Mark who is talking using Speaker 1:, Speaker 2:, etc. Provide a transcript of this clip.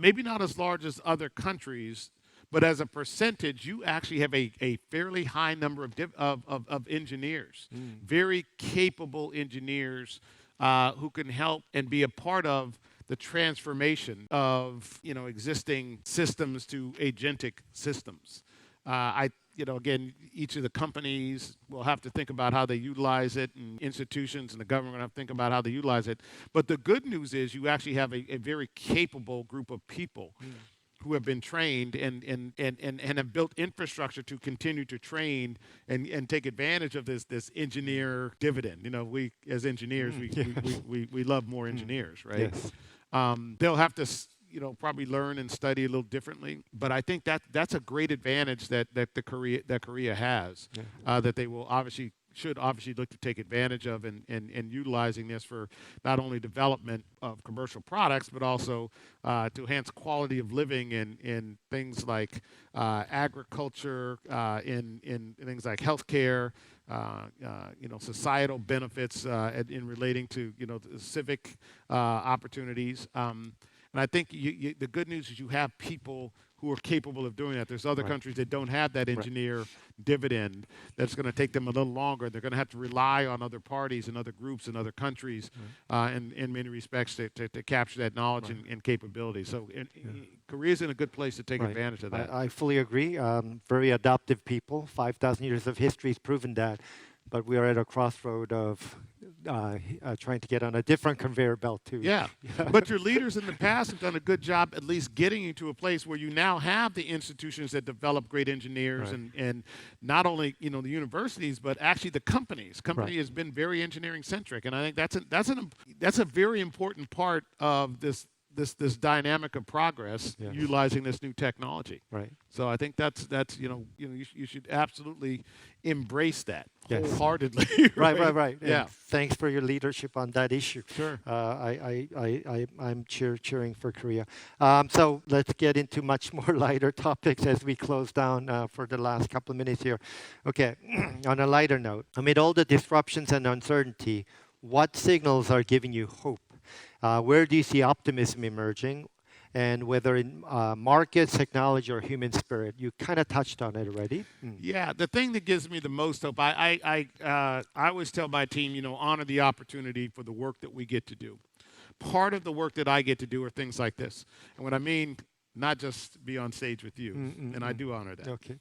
Speaker 1: maybe not as large as other countries, but as a percentage, you actually have a fairly high number of engineers, very capable engineers who can help and be a part of the transformation of existing systems to agentic systems. Again, each of the companies will have to think about how they utilize it, and institutions and the government will have to think about how they utilize it. But the good news is you actually have a very capable group of people who have been trained and have built infrastructure to continue to train and take advantage of this engineer dividend. We as engineers, we love more engineers, right?
Speaker 2: Yes.
Speaker 1: They'll have to probably learn and study a little differently, but I think that's a great advantage that Korea has, that they will should obviously look to take advantage of and utilizing this for not only development of commercial products, but also to enhance quality of living in things like agriculture, in things like healthcare, societal benefits in relating to civic opportunities. And I think the good news is you have people who are capable of doing that. There's other countries that don't have that engineer dividend. That's going to take them a little longer. They're going to have to rely on other parties and other groups and other countries in many respects to capture that knowledge and capability. So Korea's in a good place to take advantage of that.
Speaker 2: I fully agree. Very adaptive people. 5,000 years of history has proven that. But we are at a crossroad of trying to get on a different conveyor belt too.
Speaker 1: Yeah, but your leaders in the past have done a good job at least getting you to a place where you now have the institutions that develop great engineers and not only the universities, but actually the companies. Company has been very engineering centric, and I think that's a very important part of this dynamic of progress utilizing this new technology.
Speaker 2: Right.
Speaker 1: So I think that's you should absolutely embrace that wholeheartedly.
Speaker 2: Right.
Speaker 1: Yeah.
Speaker 2: And thanks for your leadership on that issue.
Speaker 1: Sure.
Speaker 2: I'm cheering for Korea. So let's get into much more lighter topics as we close down for the last couple of minutes here. Okay. On a lighter note, amid all the disruptions and uncertainty, what signals are giving you hope? Where do you see optimism emerging? And whether in markets, technology, or human spirit, you kind of touched on it already.
Speaker 1: Yeah, the thing that gives me the most hope, I always tell my team, honor the opportunity for the work that we get to do. Part of the work that I get to do are things like this. And what I mean, not just be on stage with you, and I do honor that.
Speaker 2: Okay.